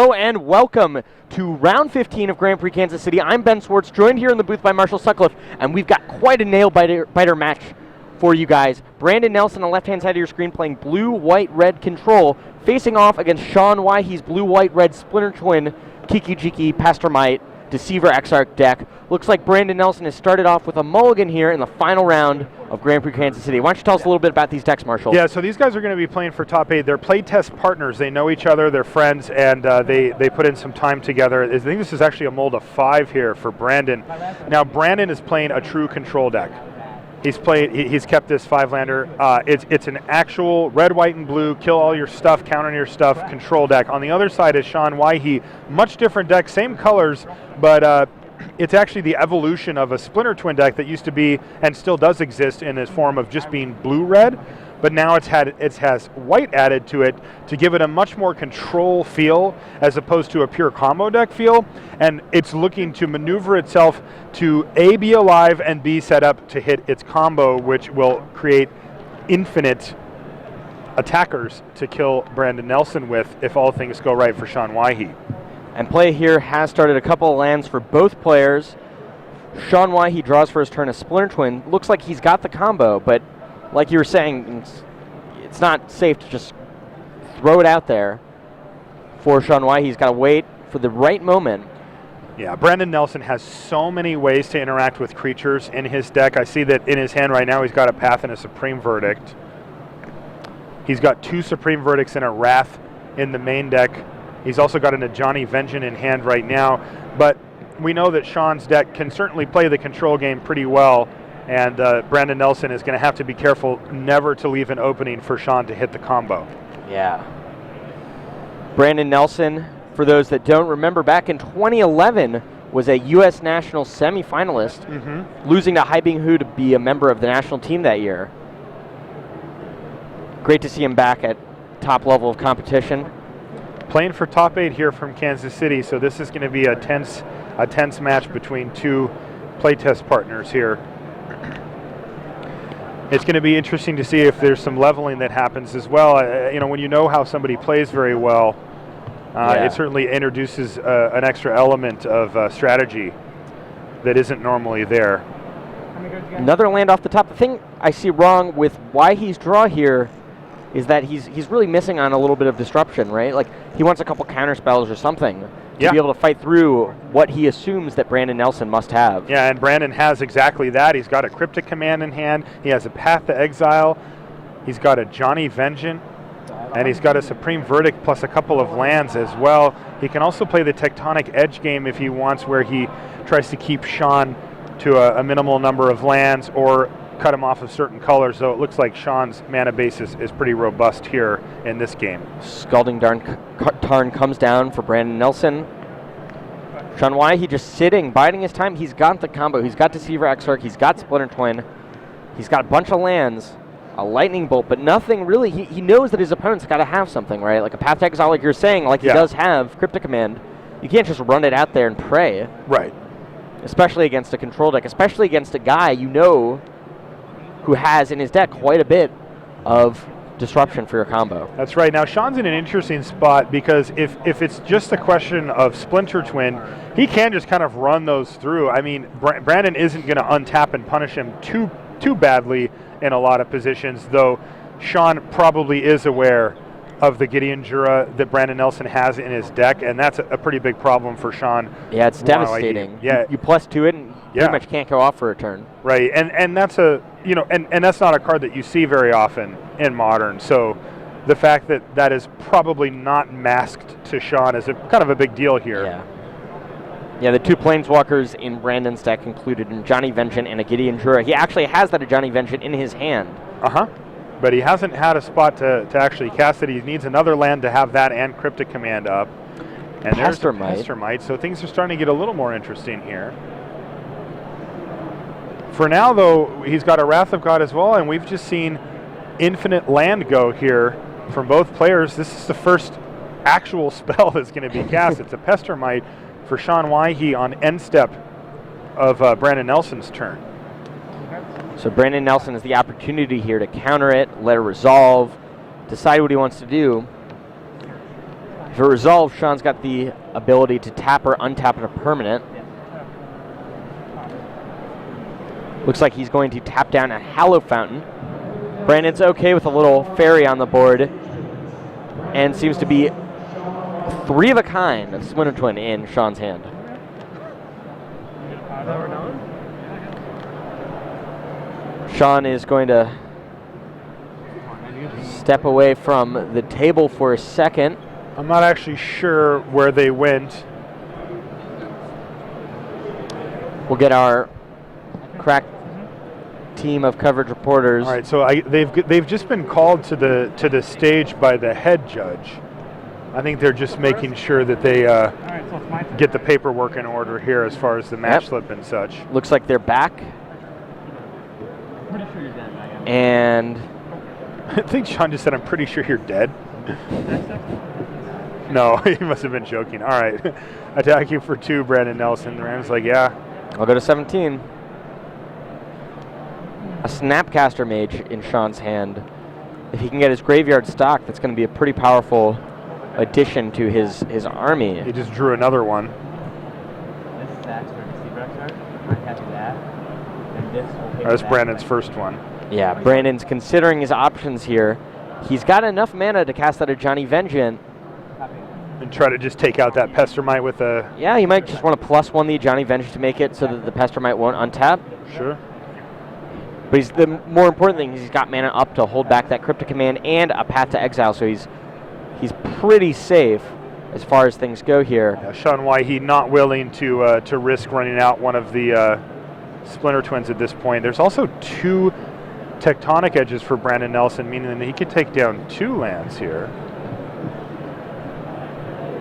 Hello and welcome to round 15 of Grand Prix Kansas City. I'm Ben Swartz, joined here in the booth by Marshall Sutcliffe, and we've got quite a nail-biter match for you guys. Brandon Nelson on the left-hand side of your screen playing blue, white, red control, facing off against Sean Weihe's blue, white, red Splinter Twin, Kiki Jiki, Pastor Might, Deceiver Exarch deck. Looks like Brandon Nelson has started off with a mulligan here in the final round of Grand Prix Kansas City. Why don't you tell us a little bit about these decks, Marshall? Yeah, so these guys are going to be playing for top 8. They're playtest partners. They know each other, they're friends, and they put in some time together. I think this is actually a mold of 5 here for Brandon. Now, Brandon is playing a true control deck. He's kept this 5-lander. It's an actual red, white, and blue, kill all your stuff, count on your stuff, control deck. On the other side is Sean Weihe, much different deck, same colors, but it's actually the evolution of a Splinter Twin deck that used to be, and still does exist in this form of just being blue-red, but now it has white added to it to give it a much more control feel as opposed to a pure combo deck feel, and it's looking to maneuver itself to A, be alive, and B, set up to hit its combo, which will create infinite attackers to kill Brandon Nelson with if all things go right for Sean Weihe. And play here has started a couple of lands for both players. Sean Weihe draws for his turn a Splinter Twin. Looks like he's got the combo, but like you were saying, it's not safe to just throw it out there for Sean Weihe. He's got to wait for the right moment. Yeah, Brandon Nelson has so many ways to interact with creatures in his deck. I see that in his hand right now he's got a Path and a Supreme Verdict. He's got 2 Supreme Verdicts and a Wrath in the main deck. He's also got an Ajani Vengeance in hand right now, but we know that Sean's deck can certainly play the control game pretty well, and Brandon Nelson is going to have to be careful never to leave an opening for Sean to hit the combo. Yeah. Brandon Nelson, for those that don't remember, back in 2011 was a U.S. national semifinalist, losing to Haibing Hu to be a member of the national team that year. Great to see him back at top level of competition. Playing for top 8 here from Kansas City, so this is going to be a tense match between 2 playtest partners here. It's going to be interesting to see if there's some leveling that happens as well. When you know how somebody plays very well, it certainly introduces an extra element of strategy that isn't normally there. Another land off the top. The thing I see wrong with Weihe's draw here is that he's really missing on a little bit of disruption, right? Like, he wants a couple counter spells or something to be able to fight through what he assumes that Brandon Nelson must have. Yeah, and Brandon has exactly that. He's got a Cryptic Command in hand. He has a Path to Exile. He's got a Ajani Vengeance. And he's got a Supreme Verdict plus a couple of lands as well. He can also play the Tectonic Edge game if he wants, where he tries to keep Sean to a minimal number of lands or cut him off of certain colors, so it looks like Sean's mana base is pretty robust here in this game. Scalding Tarn comes down for Brandon Nelson. Sean Weihe just sitting, biding his time. He's got the combo. He's got Deceiver Exarch. He's got Splinter Twin. He's got a bunch of lands, a Lightning Bolt, but nothing really. He knows that his opponent's got to have something, right? Like a Path to Exile, like you're saying, like he does have Cryptic Command. You can't just run it out there and pray. Right. Especially against a control deck, especially against a guy who has in his deck quite a bit of disruption for your combo. That's right. Now, Sean's in an interesting spot because if it's just a question of Splinter Twin, he can just kind of run those through. I mean, Brandon isn't going to untap and punish him too badly in a lot of positions, though Sean probably is aware of the Gideon Jura that Brandon Nelson has in his deck, and that's a pretty big problem for Sean. Yeah, it's devastating. You +2 it and pretty much can't go off for a turn. Right, and that's and that's not a card that you see very often in Modern. So the fact that is probably not masked to Sean is kind of a big deal here. Yeah, the 2 Planeswalkers in Brandon's deck included an Ajani Vengeance and a Gideon Jura. He actually has that Ajani Vengeance in his hand. But he hasn't had a spot to actually cast it. He needs another land to have that and Cryptic Command up. And there's the Pastor Might, so things are starting to get a little more interesting here. For now, though, he's got a Wrath of God as well, and we've just seen infinite land go here from both players. This is the first actual spell that's going to be cast. It's a Pester Might for Sean Weihe on end step of Brandon Nelson's turn. So Brandon Nelson has the opportunity here to counter it, let it resolve, decide what he wants to do. If it resolves, Sean's got the ability to tap or untap a permanent. Looks like he's going to tap down a Hallow Fountain. Brandon's okay with a little fairy on the board and seems to be 3 of a kind of Splinter Twin in Sean's hand. Sean is going to step away from the table for a second. I'm not actually sure where they went. We'll get our crack team of coverage reporters. All right, so they've just been called to the stage by the head judge. I think they're just making sure that they get the paperwork in order here as far as the match slip and such. Looks like they're back. And I think Sean just said, "I'm pretty sure you're dead." No, he must have been joking. All right, attack you for 2, Brandon Nelson. Rand's like, yeah. I'll go to 17. A Snapcaster Mage in Sean's hand. If he can get his graveyard stock, that's going to be a pretty powerful addition to his army. He just drew another one. This is X for Deceiver X. I'm catching that. And this will take That's that. Brandon's first one. Yeah, Brandon's considering his options here. He's got enough mana to cast out a Johnny Vengeance. And try to just take out that Pestermite with a... Yeah, he might just want to +1 the Johnny Vengeance to make it so that the Pestermite won't untap. Sure. But the more important thing is he's got mana up to hold back that Cryptic Command and a Path to Exile, so he's pretty safe as far as things go here. Yeah, Sean Weihe not willing to risk running out one of the Splinter Twins at this point. There's also 2 Tectonic Edges for Brandon Nelson, meaning that he could take down 2 lands here.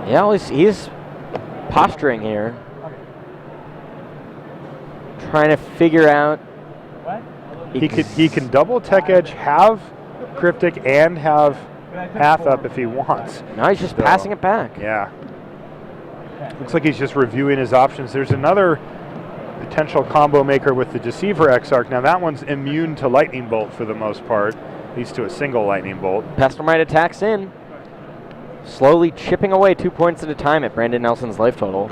Yeah, well, he's posturing here. Trying to figure out... He can double Tech Edge, have Cryptic, and have Path up if he wants. No, he's just passing it back. Yeah. Looks like he's just reviewing his options. There's another potential combo maker with the Deceiver Exarch. Now that one's immune to Lightning Bolt for the most part. Leads to a single Lightning Bolt. Pestermite attacks in. Slowly chipping away 2 points at a time at Brandon Nelson's life total.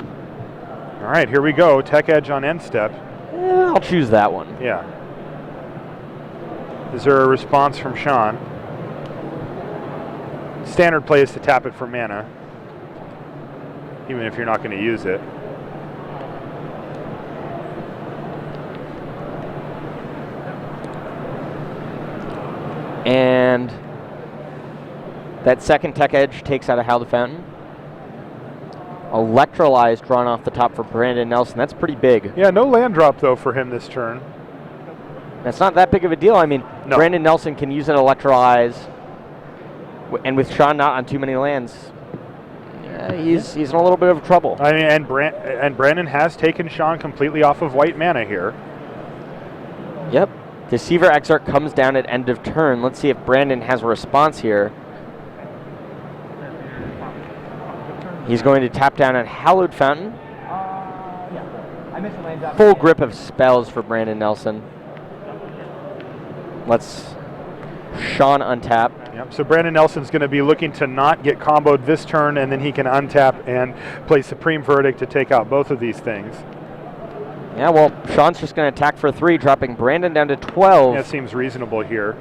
All right, here we go. Tech Edge on end step. I'll choose that one. Yeah. Is there a response from Sean? Standard play is to tap it for mana, even if you're not going to use it. And that second Tech Edge takes out a Hallow Fountain. Electrolyze drawn off the top for Brandon Nelson. That's pretty big. Yeah, no land drop though for him this turn. That's not that big of a deal. I mean, No. Brandon Nelson can use an Electrolyze, and with Sean not on too many lands, he's in a little bit of trouble. I mean, and Brandon has taken Sean completely off of white mana here. Yep. Deceiver Exarch comes down at end of turn. Let's see if Brandon has a response here. He's going to tap down at Hallowed Fountain. I missed the land drop. Full grip of spells for Brandon Nelson. Let's Sean untap. Yep. So Brandon Nelson's going to be looking to not get comboed this turn, and then he can untap and play Supreme Verdict to take out both of these things. Yeah, well, Sean's just going to attack for 3, dropping Brandon down to 12. That seems reasonable here.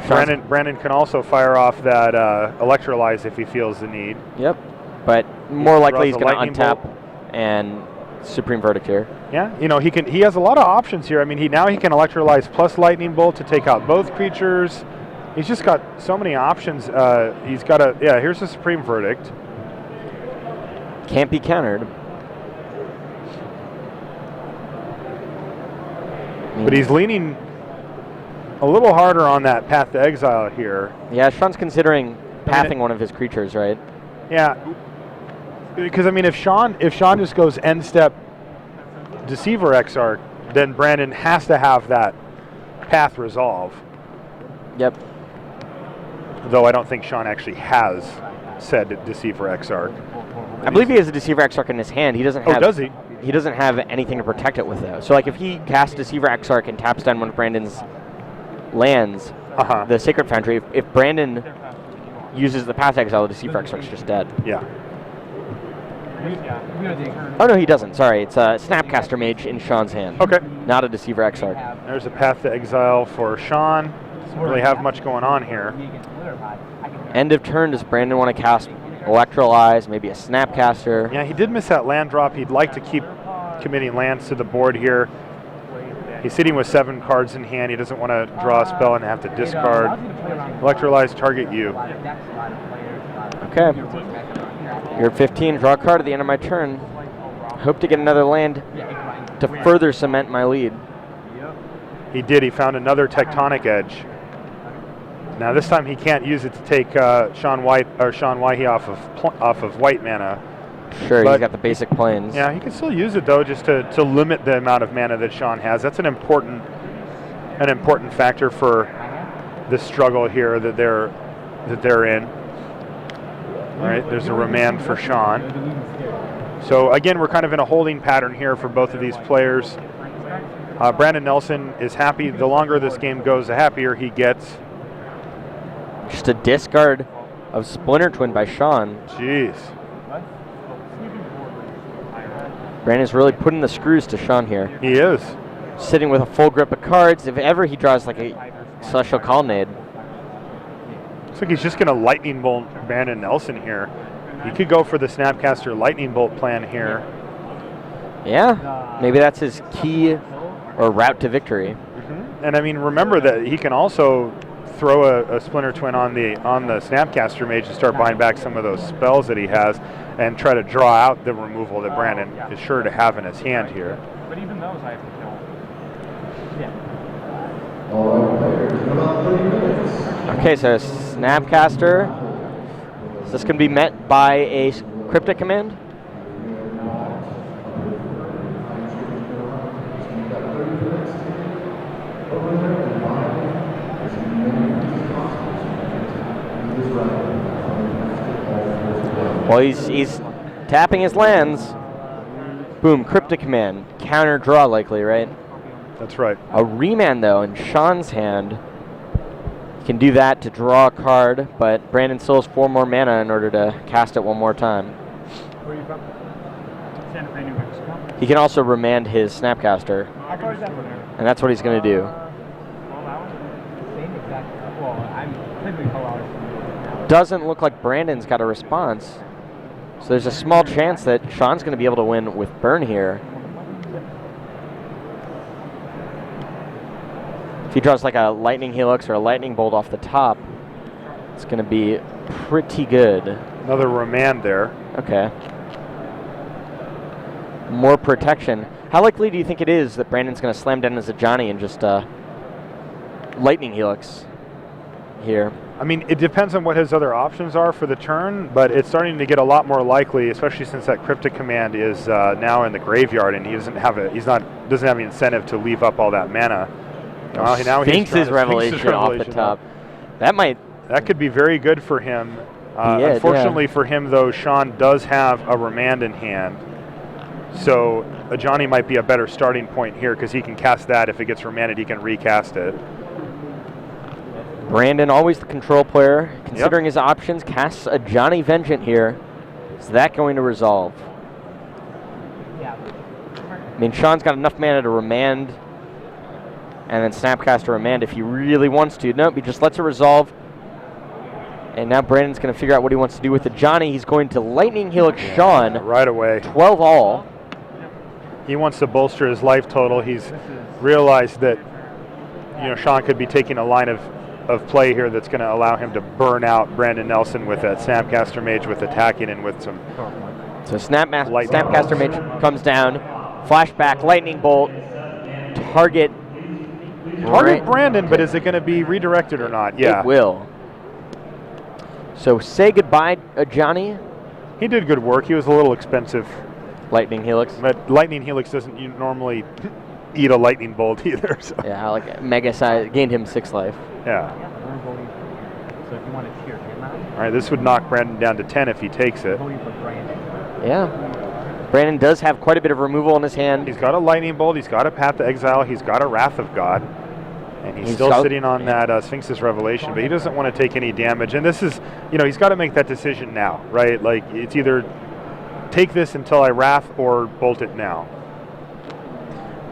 Brandon can also fire off that Electrolyze if he feels the need. Yep, but more likely he's draws a going to lightning untap and Supreme Verdict here. Yeah, you know, he has a lot of options here. I mean, now he can Electrolyze plus Lightning Bolt to take out both creatures. He's just got so many options. He's got a, yeah, here's the Supreme Verdict. Can't be countered. But he's leaning a little harder on that Path to Exile here. Yeah, Sean's considering pathing one of his creatures, right? Yeah, because I mean, if Sean just goes end step Deceiver Exarch, then Brandon has to have that path resolve. Yep. Though I don't think Sean actually has said Deceiver Exarch. I believe he has a Deceiver Exarch in his hand. He doesn't have. Oh, does he? He doesn't have anything to protect it with, though. So, like, if he casts Deceiver Exarch and taps down one of Brandon's lands, the Sacred Foundry, if Brandon uses the Path Exile, the Deceiver Exarch's just dead. Yeah. Oh no, he doesn't. Sorry, it's a Snapcaster Mage in Sean's hand. Okay. Not a Deceiver Exarch. There's a Path to Exile for Sean. Doesn't really have much going on here. End of turn, does Brandon want to cast Electrolyze, maybe a Snapcaster? Yeah, he did miss that land drop. He'd like to keep committing lands to the board here. He's sitting with 7 cards in hand. He doesn't want to draw a spell and have to discard. Electrolyze, target you. Okay. You're at 15, draw a card at the end of my turn. Hope to get another land to further cement my lead. He did. He found another Tectonic Edge. Now this time he can't use it to take Sean Weihe off of white mana. Sure, But he's got the basic planes. Yeah, he can still use it though, just to limit the amount of mana that Sean has. That's an important factor for the struggle here that they're in. All right, there's a remand for Sean. So again, we're kind of in a holding pattern here for both of these players. Brandon Nelson is happy. The longer this game goes, the happier he gets. Just a discard of Splinter Twin by Sean. Jeez. Brandon's really putting the screws to Sean here. He is. Sitting with a full grip of cards. If ever he draws like a Celestial Colonnade. Looks like he's just going to Lightning Bolt Brandon Nelson here. He could go for the Snapcaster Lightning Bolt plan here. Yeah, maybe that's his key or route to victory. And I mean, remember that he can also throw a Splinter Twin on the Snapcaster Mage to start buying back some of those spells that he has and try to draw out the removal that Brandon is sure to have in his hand here. But even those I have to kill. Yeah. Okay, so Snapcaster. Is this going to be met by a Cryptic Command? Well, he's tapping his lands. Boom, Cryptic Command. Counter draw likely, right? That's right. A remand, though, in Sean's hand. He can do that to draw a card, but Brandon still has 4 more mana in order to cast it one more time. Where are you from? Santa Fe, New Mexico. He can also remand his Snapcaster, How far is that from there? and that's what he's going to do. 12 hours? Same exact. Well, I'm typically 12 hours from now. Doesn't look like Brandon's got a response. So there's a small chance that Sean's going to be able to win with Burn here. If he draws like a Lightning Helix or a Lightning Bolt off the top, it's going to be pretty good. Another remand there. Okay. More protection. How likely do you think it is that Brandon's going to slam down as a Johnny and just Lightning Helix here? I mean, it depends on what his other options are for the turn, but it's starting to get a lot more likely, especially since that Cryptic Command is now in the graveyard, and he doesn't have the incentive to leave up all that mana. Now Sphinx's Revelation off the top. That could be very good for him. Yeah, unfortunately for him, though, Sean does have a remand in hand. So a Johnny might be a better starting point here because he can cast that. If it gets remanded, he can recast it. Brandon, always the control player, considering his options, casts a Johnny Vengeant here. Is that going to resolve? Yeah. I mean, Sean's got enough mana to remand and then Snapcaster remand if he really wants to. Nope, he just lets it resolve. And now Brandon's going to figure out what he wants to do with the Johnny. He's going to Lightning Helix Sean. Right away. 12 all. He wants to bolster his life total. He's realized that Sean could be taking a line of play here that's going to allow him to burn out Brandon Nelson with that Snapcaster Mage with attacking and with some. So Snapcaster Mage comes down. Flashback, Lightning Bolt. Target Brandon, but is it going to be redirected or not? Yeah. It will. So say goodbye, Johnny. He did good work. He was a little expensive. Lightning Helix. But Lightning Helix doesn't normally eat a Lightning Bolt either. So. Yeah, like Mega Size gained him 6 life. Yeah. So if you want to cheer him out. All right, this would knock Brandon down to 10 if he takes it. Voting for Brandon. Yeah. Brandon does have quite a bit of removal in his hand. He's got a Lightning Bolt. He's got a Path to Exile. He's got a Wrath of God. And he's still sitting on that Sphinx's Revelation, but he doesn't want to take any damage. And this is, he's got to make that decision now, right? Like, it's either take this until I wrath or bolt it now.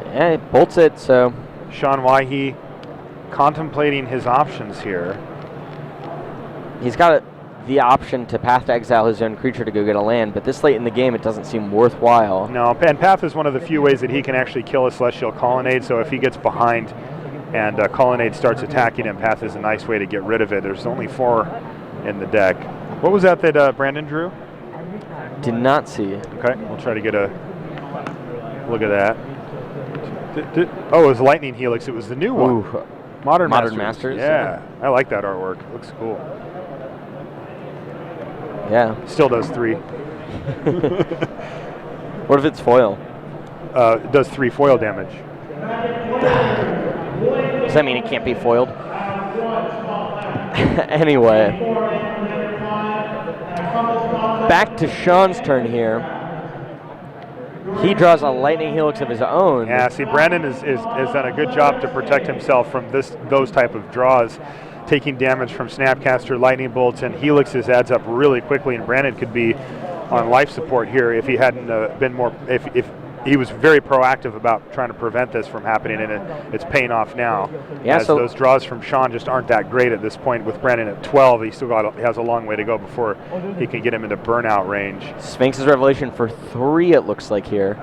Yeah, it bolts it, so. Sean Weihe contemplating his options here. He's got the option to Path to exile his own creature to go get a land, but this late in the game, it doesn't seem worthwhile. No, and Path is one of the few ways that he can actually kill a Celestial Colonnade, so if he gets behind and Colonnade starts attacking him, Path is a nice way to get rid of it. There's only 4 in the deck. What was that Brandon drew? Did not see. Okay, we'll try to get a look at that. Oh, it was Lightning Helix. It was the new one. Ooh. Modern Masters. Yeah, I like that artwork. It looks cool. Yeah. Still does 3. What if it's foil? It does 3 foil damage. Does that mean it can't be foiled? Anyway. Back to Sean's turn here. He draws a Lightning Helix of his own. Yeah, see, Brandon has done a good job to protect himself from those type of draws. Taking damage from Snapcaster, Lightning Bolts, and Helixes adds up really quickly, and Brandon could be on life support here if he hadn't been more, if he was very proactive about trying to prevent this from happening, and it's paying off now. Yeah, as those draws from Sean just aren't that great at this point. With Brandon at 12, he still has a long way to go before he can get him into burnout range. Sphinx's Revelation for 3, it looks like here.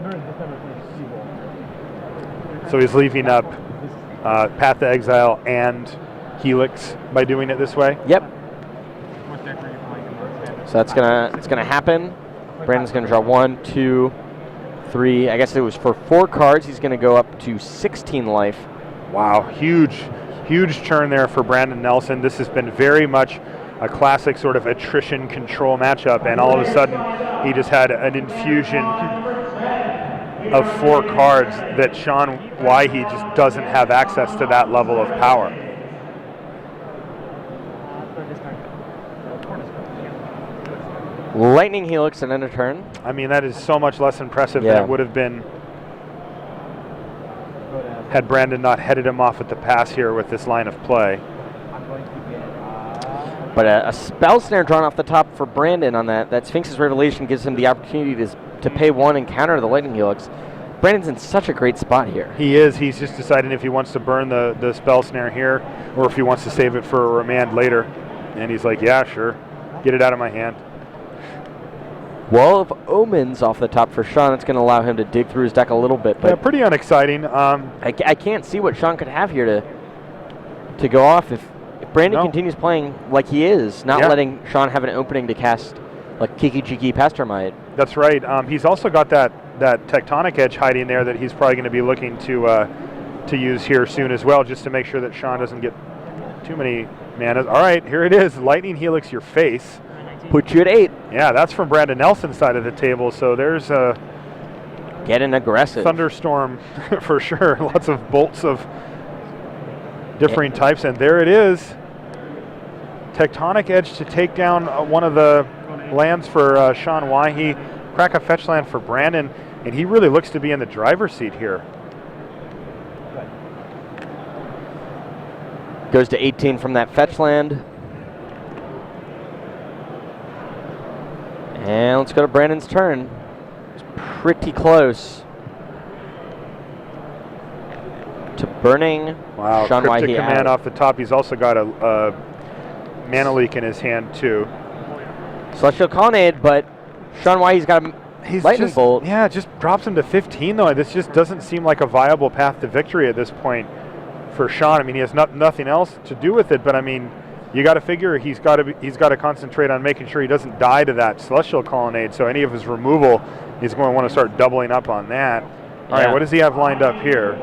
So he's leaving up Path to Exile and Helix by doing it this way. Yep. So it's gonna happen. Brandon's gonna draw 1, 2, 3. I guess it was for 4 cards. He's gonna go up to 16 life. Wow, huge churn there for Brandon Nelson. This has been very much a classic sort of attrition control matchup, and all of a sudden he just had an infusion of 4 cards that Sean Weihe just doesn't have access to that level of power. Lightning Helix and end of turn. I mean, that is so much less impressive than it would have been had Brandon not headed him off at the pass here with this line of play. But a spell snare drawn off the top for Brandon on that Sphinx's Revelation gives him the opportunity to pay 1 and counter the Lightning Helix. Brandon's in such a great spot here. He is. He's just deciding if he wants to burn the spell snare here or if he wants to save it for a remand later. And he's like, yeah, sure. Get it out of my hand. Wall of Omens off the top for Sean. It's going to allow him to dig through his deck a little bit. But yeah, pretty unexciting. I can't see what Sean could have here to go off if Brandon continues playing like he is, not letting Sean have an opening to cast like Kiki Chiki Pastermite. That's right. He's also got that Tectonic Edge hiding there that he's probably going to be looking to use here soon as well, just to make sure that Sean doesn't get too many manas. All right, here it is. Lightning Helix your face. Put you at 8. Yeah, that's from Brandon Nelson's side of the table, so there's a getting aggressive thunderstorm for sure. Lots of bolts of differing types, and there it is. Tectonic Edge to take down one of the lands for Sean Weihe. Crack a fetch land for Brandon, and he really looks to be in the driver's seat here. Goes to 18 from that fetch land. And let's go to Brandon's turn. It's pretty close to burning Sean Cryptic Weihe Command out. off the top. He's also got a mana leak in his hand too. Celestial Colonnade, but Sean Weihe's got a Lightning Bolt. Yeah, it just drops him to 15 though. This just doesn't seem like a viable path to victory at this point for Sean. I mean, he has nothing else to do with it, but I mean, you got to figure he's got to concentrate on making sure he doesn't die to that Celestial Colonnade. So any of his removal, he's going to want to start doubling up on that. All right, what does he have lined up here?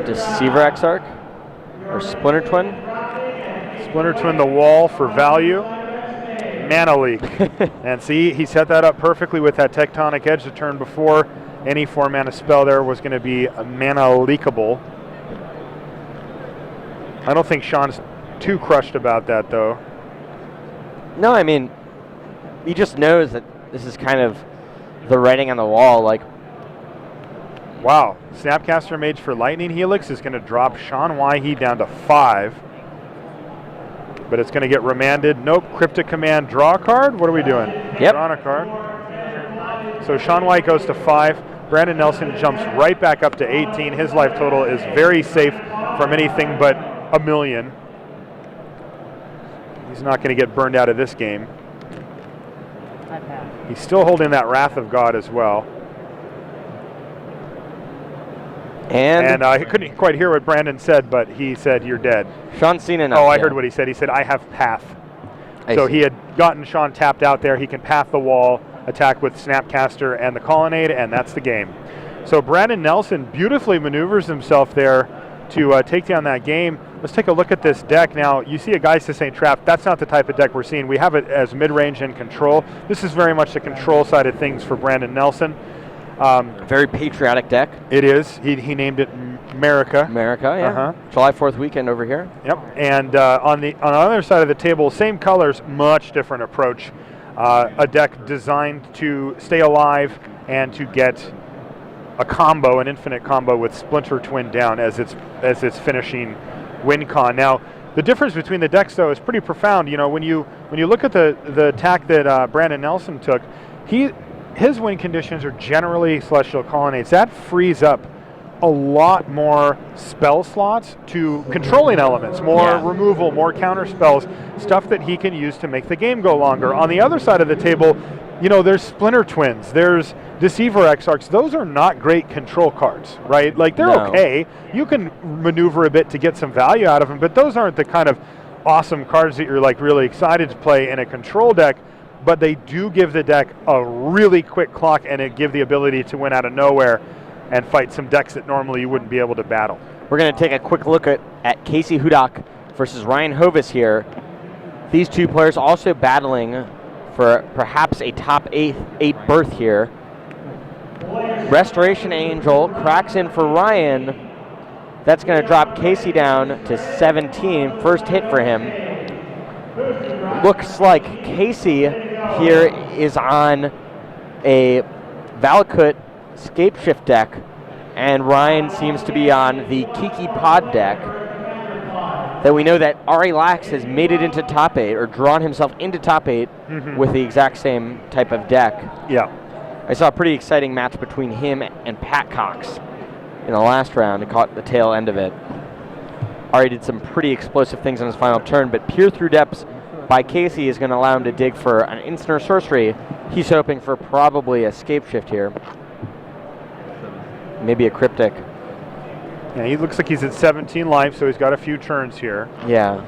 Deceiver Exarch or Splinter Twin? Splinter Twin the wall for value. Mana leak. And see, he set that up perfectly with that Tectonic Edge the turn before. Any 4-mana spell there was going to be a mana leakable. I don't think Sean's too crushed about that though. No, I mean, he just knows that this is kind of the writing on the wall. Like, Wow. Snapcaster Mage for Lightning Helix is going to drop Sean Weihe down to 5. But it's going to get remanded. Nope. Cryptic Command, draw a card? What are we doing? Yep. Drawing a card. So Sean Weihe goes to 5. Brandon Nelson jumps right back up to 18. His life total is very safe from anything but a million. He's not going to get burned out of this game. He's still holding that Wrath of God as well. And I couldn't quite hear what Brandon said, but he said, "You're dead." Sean's seen enough. Oh, I heard what he said. He said, "I have path." So he had gotten Sean tapped out there. He can path the wall, attack with Snapcaster and the Colonnade, and that's the game. So Brandon Nelson beautifully maneuvers himself there to take down that game. Let's take a look at this deck. Now, you see a Geist Saint Trap. That's not the type of deck we're seeing. We have it as mid-range and control. This is very much the control side of things for Brandon Nelson. Very patriotic deck. It is. He named it America. America, yeah. July 4th weekend over here. Yep. And on the other side of the table, same colors, much different approach. A deck designed to stay alive and to get a combo, an infinite combo with Splinter Twin down as its finishing win con. Now, the difference between the decks though is pretty profound. You know, when you look at the tack that Brandon Nelson took, his win conditions are generally Celestial Colonnades. That frees up a lot more spell slots to controlling elements, more removal, more counter spells, stuff that he can use to make the game go longer. On the other side of the table, you know, there's Splinter Twins, there's Deceiver Exarchs. Those are not great control cards, right? Like, they're okay. You can maneuver a bit to get some value out of them, but those aren't the kind of awesome cards that you're like really excited to play in a control deck. But they do give the deck a really quick clock, and it give the ability to win out of nowhere and fight some decks that normally you wouldn't be able to battle. We're going to take a quick look at Casey Hudak versus Ryan Hovic here. These two players also battling for perhaps a top eight berth here. Restoration Angel cracks in for Ryan. That's going to drop Casey down to 17. First hit for him. Looks like Casey here is on a Valakut Scapeshift deck, and Ryan seems to be on the Kiki Pod deck. That we know that Ari Lax has made it into top 8, or drawn himself into top 8 with the exact same type of deck. Yeah. I saw a pretty exciting match between him and Pat Cox in the last round. He caught the tail end of it. Ari did some pretty explosive things on his final turn, but Peer Through Depths by Casey is going to allow him to dig for an instant or sorcery. He's hoping for probably a Scapeshift here. Maybe a Cryptic. Yeah, he looks like he's at 17 life, so he's got a few turns here. Yeah.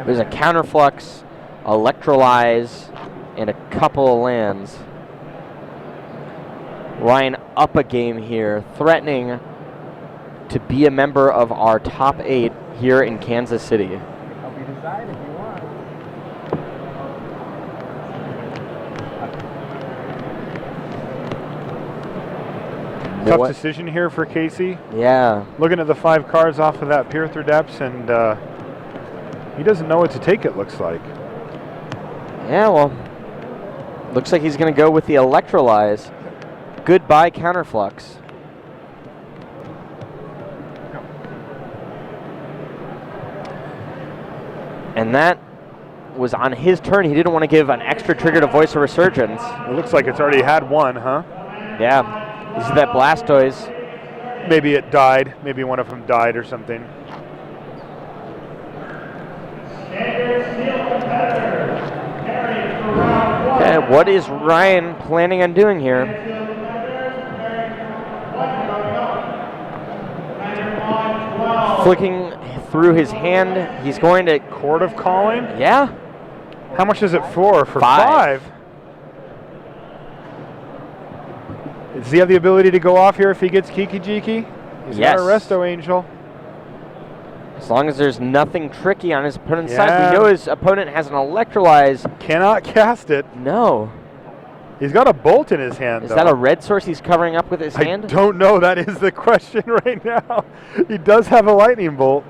There's a Counterflux, Electrolyze, and a couple of lands. Ryan up a game here, threatening to be a member of our top 8 here in Kansas City. Help you decide if you want. Tough decision here for Casey. Yeah. Looking at the 5 cards off of that Peer Through Depths, and he doesn't know what to take, it looks like. Yeah, well, looks like he's going to go with the Electrolyze. Goodbye, Counterflux. And that was on his turn. He didn't want to give an extra trigger to Voice of Resurgence. It looks like it's already had one, huh? Yeah. You see that Blastoise? Maybe it died. Maybe one of them died or something. Okay, what is Ryan planning on doing here? Flicking through his hand, he's going to... Court of Calling? Yeah. How much is it for? For 5. 5? Does he have the ability to go off here if he gets Kiki Jiki? He's Yes. got a Resto Angel. As long as there's nothing tricky on his opponent's side. We know his opponent has an Electrolyze. Cannot cast it. No. He's got a Bolt in his hand, Is though. that a red source he's covering up with his hand? I don't know. That is the question right now. He does have a Lightning Bolt.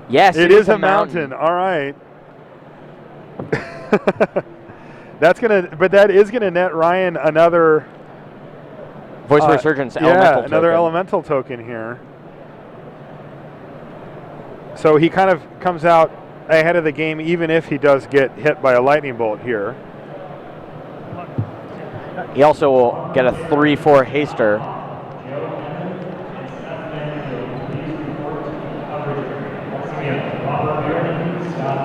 Yes, It is a mountain. All right. But that is gonna net Ryan another Voice of Resurgence, yeah, elemental another token. elemental token here. So he kind of comes out ahead of the game, even if he does get hit by a lightning bolt here. He also will get a 3/4 haster.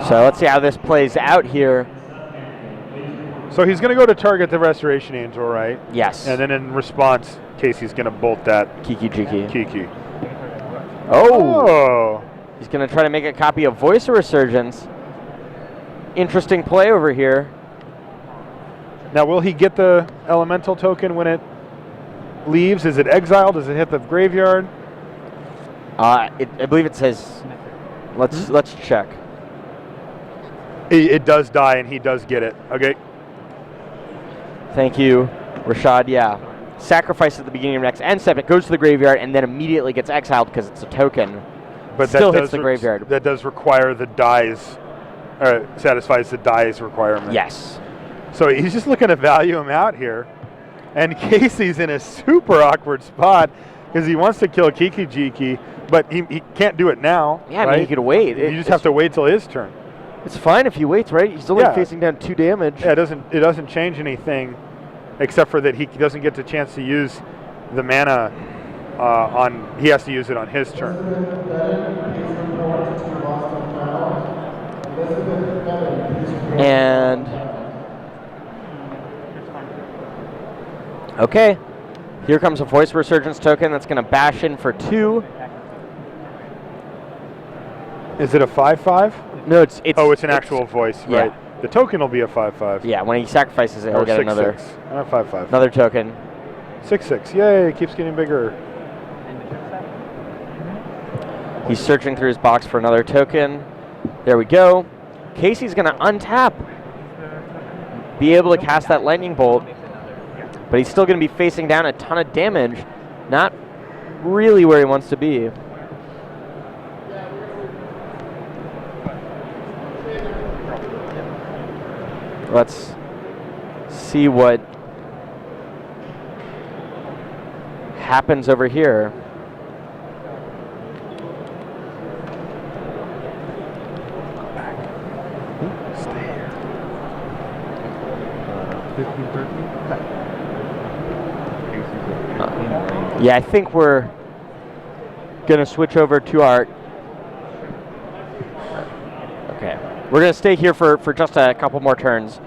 So let's see how this plays out here. So he's going to go to target the Restoration Angel, right? Yes. And then in response, Casey's going to bolt that Kiki Jiki. Kiki. Oh! He's going to try to make a copy of Voice of Resurgence. Interesting play over here. Now, will he get the elemental token when it leaves? Is it exiled? Does it hit the graveyard? I believe it says. Let's check. It does die, and he does get it. Okay. Thank you, Rashad. Yeah, sacrifice at the beginning of next end step. It goes to the graveyard and then immediately gets exiled because it's a token. But still that hits does the graveyard. That does require the dies. Satisfies the dies requirement. Yes. So he's just looking to value him out here. And Casey's in a super awkward spot because he wants to kill Kiki Jiki, but he can't do it now. Yeah, right? I mean, he could wait. You just have to wait till his turn. It's fine if he waits, right? He's only Yeah. facing down 2 damage. Yeah, it doesn't change anything, except for that he doesn't get the chance to use the mana he has to use it on his turn. And okay, here comes a Voice of Resurgence token that's going to bash in for 2. Is it a 5/5? No, it's an actual voice, yeah. right? The token will be a 5/5. Yeah, when he sacrifices it, he'll Or get 6/6. Not 5/5. another token. 6/6. Yay! It keeps getting bigger. He's searching through his box for another token. There we go. Casey's going to untap, be able to cast that lightning bolt, but he's still going to be facing down a ton of damage. Not really where he wants to be. Let's see what happens over here. Yeah, I think we're gonna switch over to our. Okay, we're gonna stay here for just a couple more turns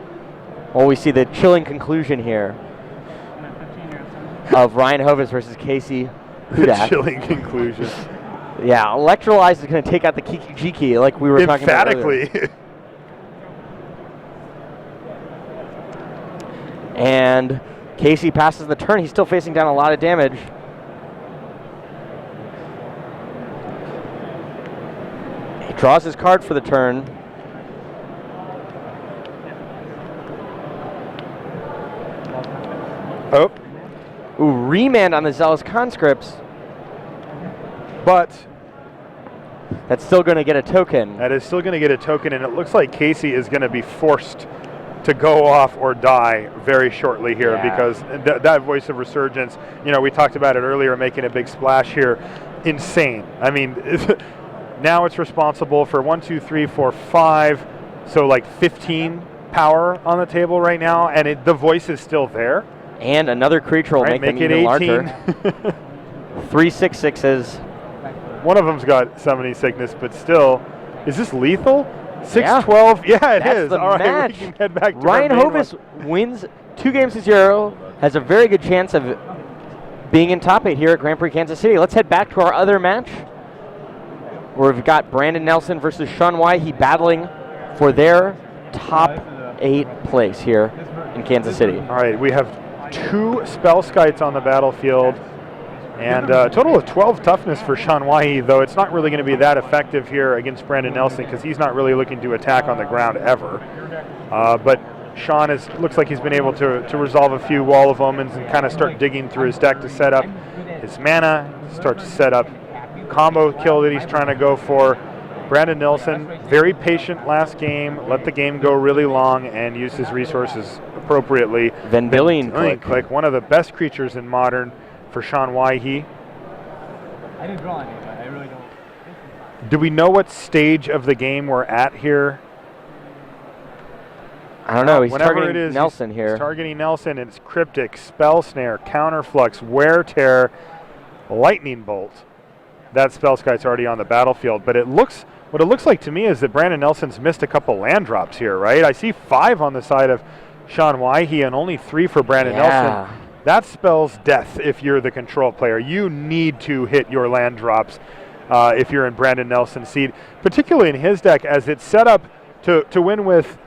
while we see the chilling conclusion here of Ryan Hovic versus Casey Hudak. Chilling conclusion. Yeah, Electrolyze is gonna take out the Kiki Jiki like we were talking about earlier. Emphatically. And Casey passes the turn. He's still facing down a lot of damage. He draws his card for the turn. Oh, Ooh, remand on the Zealous Conscripts. but That's still going to get a token. that is still going to get a token, and it looks like Casey is going to be forced to go off or die very shortly here Yeah. because that Voice of Resurgence, we talked about it earlier, making a big splash here. Insane. I mean, now it's responsible for 1, 2, 3, 4, 5, so like 15 power on the table right now, and the voice is still there. And another creature will Right, make them it even 18. larger. 3 6/6s. One of them's got summoning sickness, but still, is this lethal? 6/12? Yeah, it That's is. the All right, match. we can head back to Ryan our main Hovic one. wins 2 games to 0, has a very good chance of being in top 8 here at Grand Prix Kansas City. Let's head back to our other match where we've got Brandon Nelson versus Sean Weihe battling for their top 8 place here in Kansas City. All right, we have 2 spell skites on the battlefield and a total of 12 toughness for Sean Weihe, though it's not really going to be that effective here against Brandon Nelson because he's not really looking to attack on the ground ever. But Sean looks like he's been able to resolve a few Wall of Omens and kind of start digging through his deck to set up his mana, start to set up combo kill that he's trying to go for. Brandon Nelson, very patient last game, let the game go really long and used his resources appropriately. Vendilion Click, one of the best creatures in Modern. for Sean Weihe. I didn't draw any, but I really don't. This is fine. Do we know what stage of the game we're at here? I don't know. He's Whenever targeting it is, Nelson he's here. targeting Nelson, and it's Cryptic, Spell Snare, Counterflux, Wear Tear, Lightning Bolt. That Spellskite's already on the battlefield, but what it looks like to me is that Brandon Nelson's missed a couple land drops here, right? I see 5 on the side of Sean Weihe and only 3 for Brandon Nelson. That spells death if you're the control player. You need to hit your land drops if you're in Brandon Nelson's seat, particularly in his deck, as it's set up to win with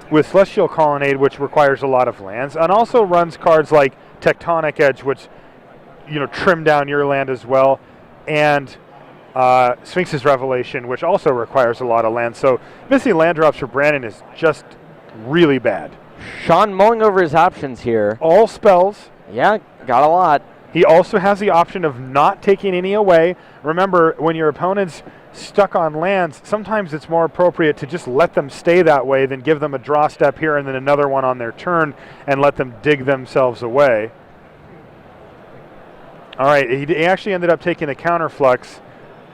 Celestial Colonnade, which requires a lot of lands, and also runs cards like Tectonic Edge, which trim down your land as well, and Sphinx's Revelation, which also requires a lot of land. So missing land drops for Brandon is just really bad. Sean mulling over his options here. All spells. Yeah, got a lot. He also has the option of not taking any away. Remember, when your opponent's stuck on lands, sometimes it's more appropriate to just let them stay that way than give them a draw step here and then another one on their turn and let them dig themselves away. All right, he actually ended up taking the Counterflux.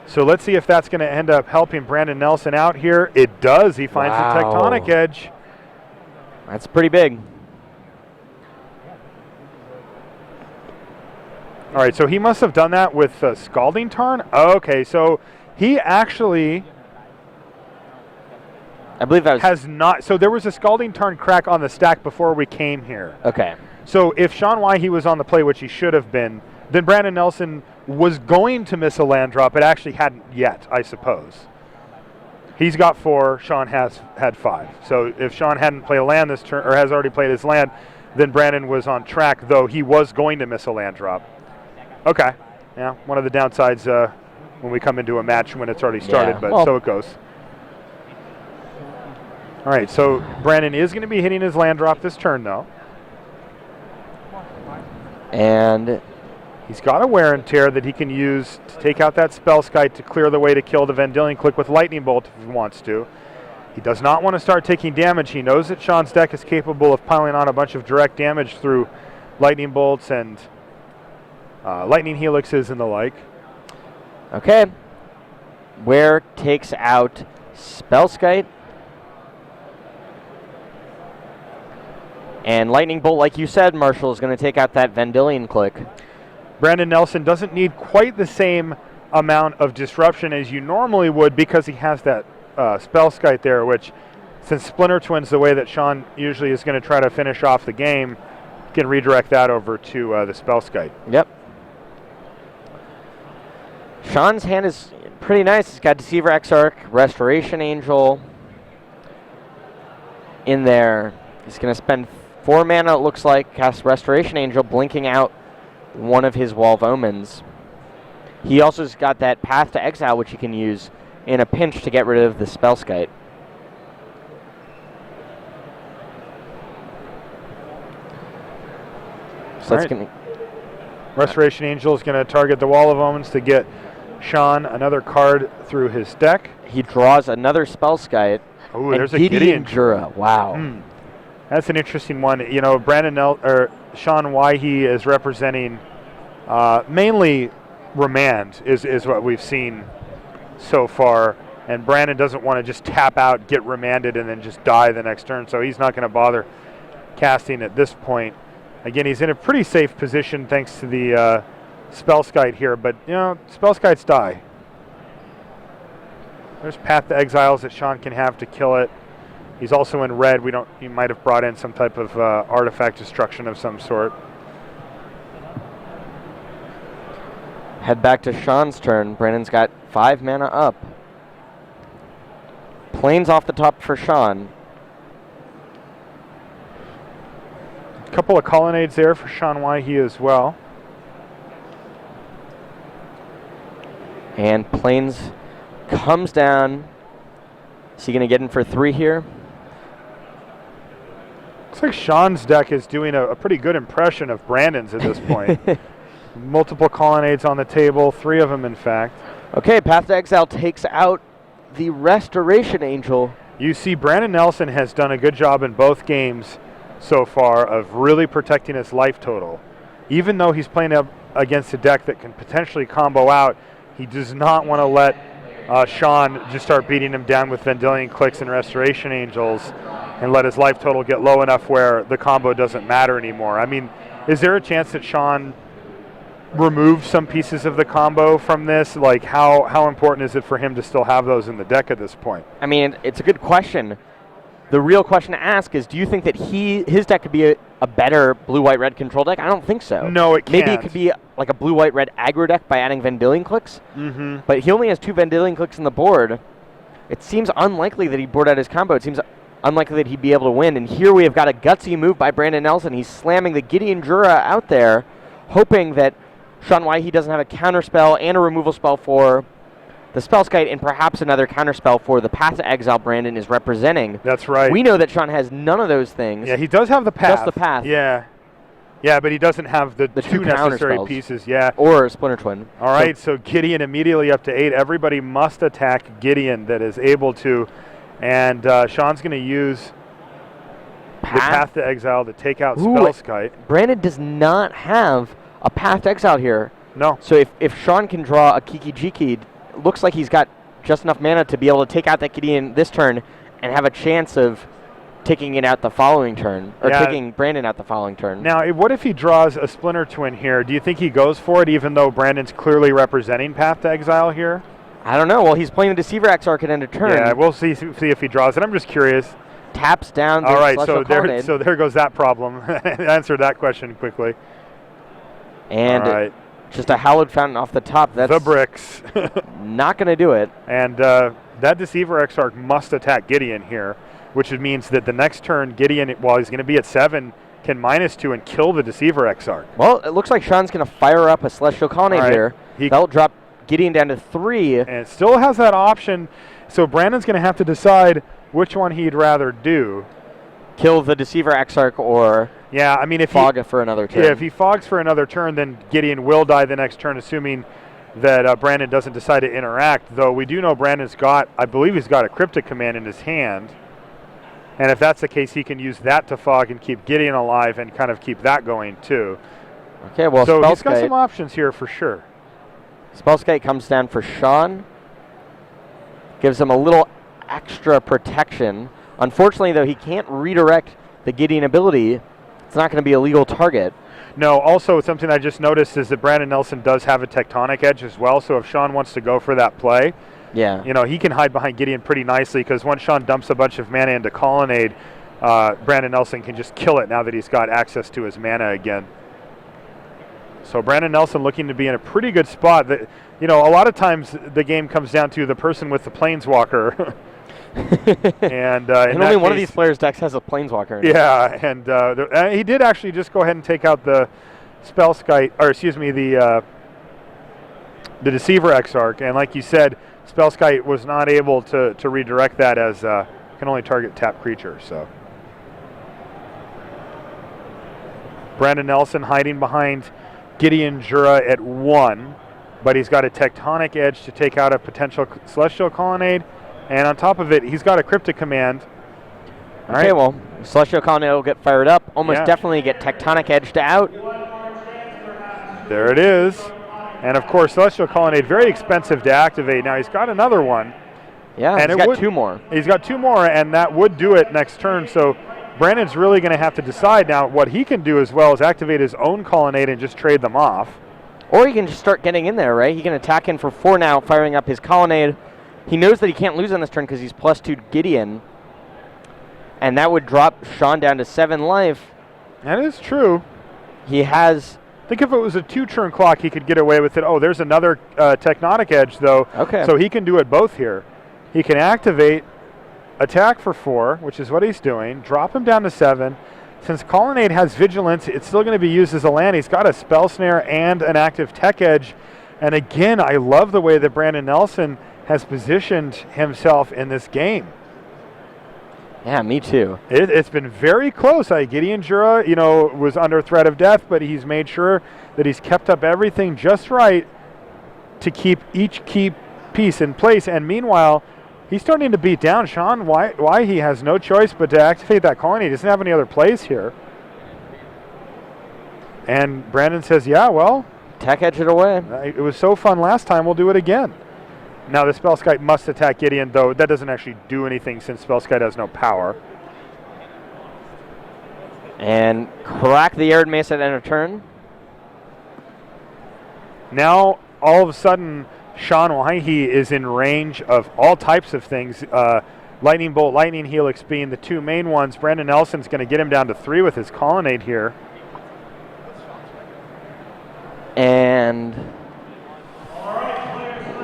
So let's see if that's going to end up helping Brandon Nelson out here. It does. He finds the Tectonic Edge. That's pretty big. All right, so he must have done that with Scalding Tarn. Okay, so he actually I believe that was has not. So there was a Scalding Tarn crack on the stack before we came here. okay. So if Sean Weihe was on the play, which he should have been, then Brandon Nelson was going to miss a land drop. It actually hadn't yet, I suppose. He's got 4. Sean has had 5. So if Sean hadn't played a land this turn, or has already played his land, then Brandon was on track, though he was going to miss a land drop. Okay. Yeah, one of the downsides when we come into a match when it's already started, but so it goes. All right, so Brandon is going to be hitting his land drop this turn, though. And he's got a Wear and Tear that he can use to take out that Spellskite to clear the way to kill the Vendilion Click with Lightning Bolt if he wants to. He does not want to start taking damage. He knows that Sean's deck is capable of piling on a bunch of direct damage through Lightning Bolts and Lightning Helixes and the like. okay. Wear takes out Spellskite. And Lightning Bolt, like you said, Marshall, is going to take out that Vendilion Click. Brandon Nelson doesn't need quite the same amount of disruption as you normally would because he has that Spellskite there, which, since Splinter Twin's the way that Sean usually is going to try to finish off the game, he can redirect that over to the Spellskite. Yep. Sean's hand is pretty nice. He's got Deceiver Exarch, Restoration Angel in there. He's going to spend 4 mana, it looks like, cast Restoration Angel, blinking out one of his Wall of Omens. He also has got that Path to Exile, which he can use in a pinch to get rid of the Spellskite. So that's going to... Restoration Angel is going to target the Wall of Omens to get Sean another card through his deck. He draws another Spellskite. Oh, there's a Gideon Jura. Wow. That's an interesting one. Sean Weihe is representing mainly Remand is what we've seen so far, and Brandon doesn't want to just tap out, get remanded, and then just die the next turn, so he's not going to bother casting at this point. Again, he's in a pretty safe position thanks to the Spellskite here, but Spellskites die. There's Path to Exiles that Sean can have to kill it. He's also in red. He might have brought in some type of artifact destruction of some sort. Head back to Sean's turn. Brandon's got 5 mana up. Plains off the top for Sean. A couple of colonnades there for Sean Weihe as well. And Plains comes down. Is he going to get in for 3 here? Looks like Sean's deck is doing a pretty good impression of Brandon's at this point. Multiple colonnades on the table, 3 of them in fact. Okay, Path to Exile takes out the Restoration Angel. You see Brandon Nelson has done a good job in both games so far of really protecting his life total. even though he's playing up against a deck that can potentially combo out, he does not want to let Sean just start beating him down with Vendilion Clicks and Restoration Angels and let his life total get low enough where the combo doesn't matter anymore. I mean, is there a chance that Sean removes some pieces of the combo from this? Like, how important is it for him to still have those in the deck at this point? I mean, it's a good question. The real question to ask is, do you think that his deck could be a better blue-white-red control deck? I don't think so. No, it can't. Maybe it could be like a blue-white-red aggro deck by adding Vendilion Clicks. Mm-hmm. But he only has 2 Vendilion Clicks in the board. It seems unlikely that he'd board out his combo. It seems unlikely that he'd be able to win. And here we have got a gutsy move by Brandon Nelson. He's slamming the Gideon Jura out there, hoping that Sean Weihe doesn't have a counterspell and a removal spell for the Spellskite, and perhaps another counterspell for the Path to Exile Brandon is representing. That's right. We know that Sean has none of those things. Yeah, he does have the path. Just the path. Yeah. Yeah, but he doesn't have the 2 necessary counterspells. pieces. Yeah. Or Splinter Twin. All right, so Gideon immediately up to 8. Everybody must attack Gideon that is able to. And Sean's going to use the Path to Exile to take out Spellskite. Brandon does not have a Path to Exile here. No. So if Sean can draw a Kiki Jiki, it looks like he's got just enough mana to be able to take out that Gideon this turn and have a chance of taking it out the following turn, or taking Brandon out the following turn. Now, what if he draws a Splinter Twin here? Do you think he goes for it, even though Brandon's clearly representing Path to Exile here? I don't know. Well, he's playing the Deceiver Exarch at end of turn. Yeah, we'll see if he draws it. I'm just curious. Taps down. All right, so there goes that problem. Answer that question quickly. And all right. Just a Hallowed Fountain off the top. That's the bricks. not going to do it. And that Deceiver Exarch must attack Gideon here, which means that the next turn, Gideon, while he's going to be at 7, can -2 and kill the Deceiver Exarch. Well, it looks like Sean's going to fire up a Celestial Colonnade here. That'll drop Gideon down to 3. And it still has that option, so Brandon's going to have to decide which one he'd rather do. Kill the Deceiver Exarch or fog for another turn. Yeah, if he fogs for another turn, then Gideon will die the next turn, assuming that Brandon doesn't decide to interact. Though we do know Brandon's I believe he's got a Cryptic Command in his hand. And if that's the case, he can use that to fog and keep Gideon alive and kind of keep that going too. Okay, well, so he's got some options here for sure. Spellskite comes down for Sean. Gives him a little extra protection. Unfortunately, though, he can't redirect the Gideon ability. It's not going to be a legal target. No, also something I just noticed is that Brandon Nelson does have a Tectonic Edge as well, so if Sean wants to go for that play, he can hide behind Gideon pretty nicely, because once Sean dumps a bunch of mana into Colonnade, Brandon Nelson can just kill it now that he's got access to his mana again. So Brandon Nelson looking to be in a pretty good spot. A lot of times the game comes down to the person with the Planeswalker. and only one of these players' decks has a Planeswalker. Yeah, and he did actually just go ahead and take out the Spellskite, or excuse me, the Deceiver Exarch. And like you said, Spellskite was not able to redirect that, as can only target tap creature. So Brandon Nelson hiding behind Gideon Jura at 1, but he's got a Tectonic Edge to take out a potential Celestial Colonnade. And on top of it, he's got a Cryptic Command. Okay, well, Celestial Colonnade will get fired up. Almost definitely get Tectonic Edged out. There it is. And of course, Celestial Colonnade, very expensive to activate. Now he's got another one. Yeah, and he's got 2 more. He's got 2 more, and that would do it next turn. So Brandon's really going to have to decide now. What he can do as well is activate his own Colonnade and just trade them off. Or he can just start getting in there, right? He can attack in for 4 now, firing up his Colonnade. He knows that he can't lose on this turn because he's +2 Gideon. And that would drop Sean down to 7 life. That is true. He has... Think if it was a 2-turn clock, he could get away with it. Oh, there's another Tectonic Edge, though. Okay. So he can do it both here. He can activate, attack for 4, which is what he's doing, drop him down to 7. Since Colonnade has Vigilance, it's still going to be used as a land. He's got a Spell Snare and an active Tech Edge. And again, I love the way that Brandon Nelson has positioned himself in this game. Yeah, me too. It's been very close. Gideon Jura, was under threat of death, but he's made sure that he's kept up everything just right to keep each key piece in place. And meanwhile, he's starting to beat down Sean. Why he has no choice but to activate that colony. He doesn't have any other plays here. And Brandon says, yeah, well, Tech edge it away. it was so fun last time, we'll do it again. Now the Spellskite must attack Gideon, though that doesn't actually do anything since Spellskite has no power. And crack the Arid Mace at end of turn. Now, all of a sudden, Sean Weihe is in range of all types of things. Lightning Bolt, Lightning Helix being the two main ones. Brandon Nelson's going to get him down to 3 with his Colonnade here. And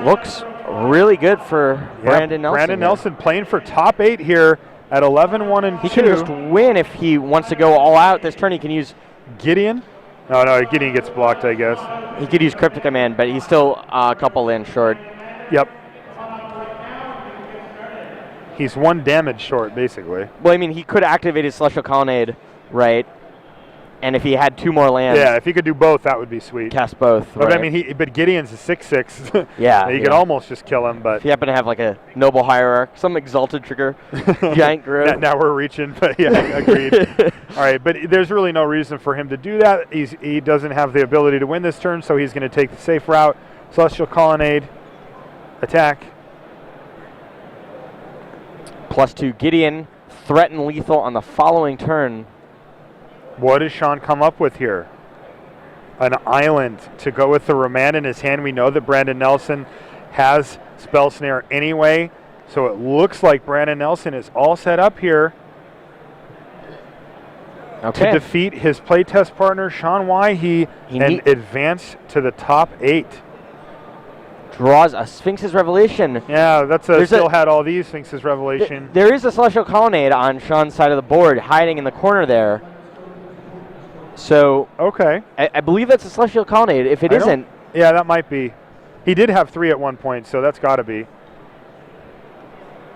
looks really good for Brandon Nelson. Brandon Nelson playing for top 8 here at 11-1 and 2. He can just win if he wants to go all out this turn. He can use Gideon. No, Gideon gets blocked, I guess. He could use Cryptic Command, but he's still a couple lands short. Yep. He's 1 damage short, basically. Well, I mean, he could activate his Celestial Colonnade, right? And if he had 2 more lands, yeah, if he could do both, that would be sweet. cast both. But right? I mean, but Gideon's a 6/6. Yeah, you could almost just kill him, but if you happen to have like a Noble Hierarch, some Exalted Trigger, Giant Grove. now we're reaching, but yeah, agreed. All right, but there's really no reason for him to do that. He doesn't have the ability to win this turn, so he's going to take the safe route. Celestial Colonnade, attack. +2 Gideon, threaten lethal on the following turn. What does Sean come up with here? An island to go with the remand in his hand. We know that Brandon Nelson has Spell Snare anyway, so it looks like Brandon Nelson is all set up here to defeat his playtest partner, Sean Weihe, and advance to the top 8. Draws a Sphinx's Revelation. Yeah, still had all these Sphinx's Revelation. There is a Celestial Colonnade on Sean's side of the board, hiding in the corner there. So okay, I believe that's a Celestial Colonnade. If it isn't, yeah, that might be. He did have 3 at one point, so that's got to be.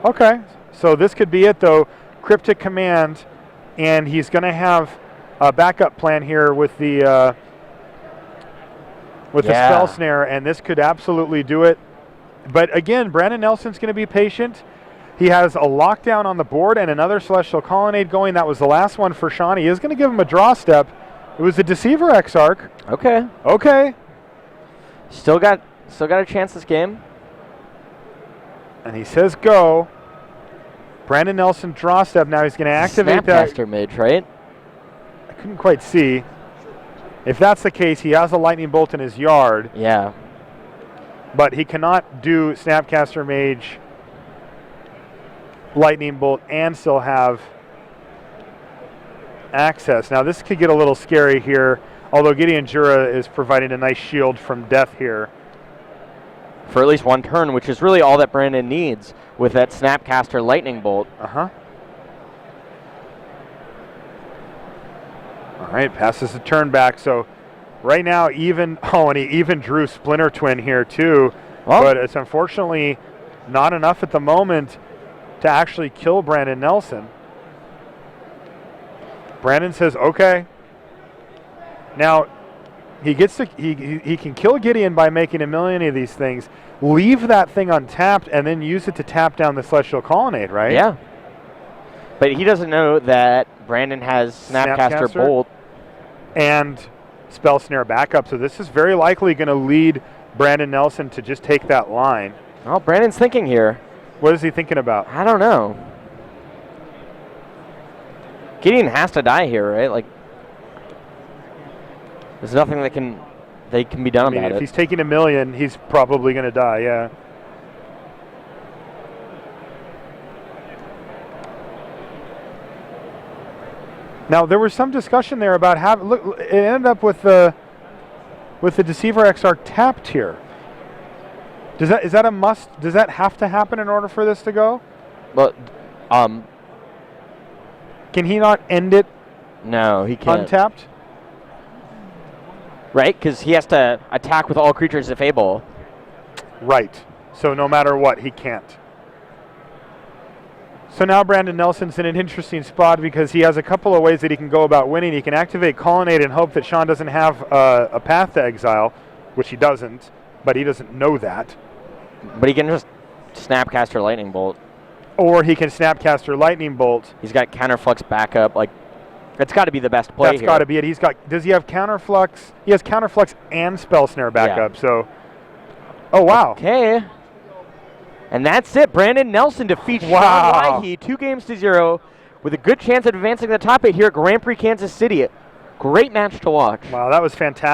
Okay, so this could be it, though. Cryptic Command, and he's going to have a backup plan here with the Spell Snare, and this could absolutely do it. But again, Brandon Nelson's going to be patient. He has a lockdown on the board and another Celestial Colonnade going. That was the last one for Sean. He is going to give him a draw step. It was a Deceiver Exarch. Okay. Still got a chance this game. And he says go. Brandon Nelson draw step. Now he's going to activate that. Snapcaster Mage, right? I couldn't quite see. If that's the case, he has a Lightning Bolt in his yard. Yeah. But he cannot do Snapcaster Mage, Lightning Bolt, and still have access. Now this could get a little scary here, although Gideon Jura is providing a nice shield from death here. For at least 1 turn, which is really all that Brandon needs with that Snapcaster Lightning Bolt. All right, passes the turn back. So right now, and he even drew Splinter Twin here too. Well, but it's unfortunately not enough at the moment to actually kill Brandon Nelson. Brandon says, okay. Now, he can kill Gideon by making a million of these things, leave that thing untapped, and then use it to tap down the Celestial Colonnade, right? Yeah. But he doesn't know that Brandon has Snapcaster Bolt. And Spell Snare backup, so this is very likely going to lead Brandon Nelson to just take that line. Well, Brandon's thinking here. What is he thinking about? I don't know. Gideon has to die here, right? Like, there's nothing that can be done about it. If he's taking a million, he's probably going to die, yeah. Now, there was some discussion there about look, it ended up with the Deceiver Exarch tapped here. Is that a must? Does that have to happen in order for this to go? But, can he not end it? No, he can't. Untapped? Right, because he has to attack with all creatures if able. Right. So no matter what, he can't. So now Brandon Nelson's in an interesting spot because he has a couple of ways that he can go about winning. He can activate Colonnade and hope that Sean doesn't have a path to exile, which he doesn't, but he doesn't know that. But he can just Snapcaster Lightning Bolt. Or he can Snapcaster Lightning Bolt. He's got Counterflux backup. Like, It's got to be the best play That's here. got to be it. Does he have counterflux? He has counterflux and spell snare backup. So, oh wow. Okay. And that's it. Brandon Nelson defeats Wow. Sean Weihe 2-0 with a good chance of advancing to the top 8 here at Grand Prix Kansas City. Great match to watch. Wow, that was fantastic.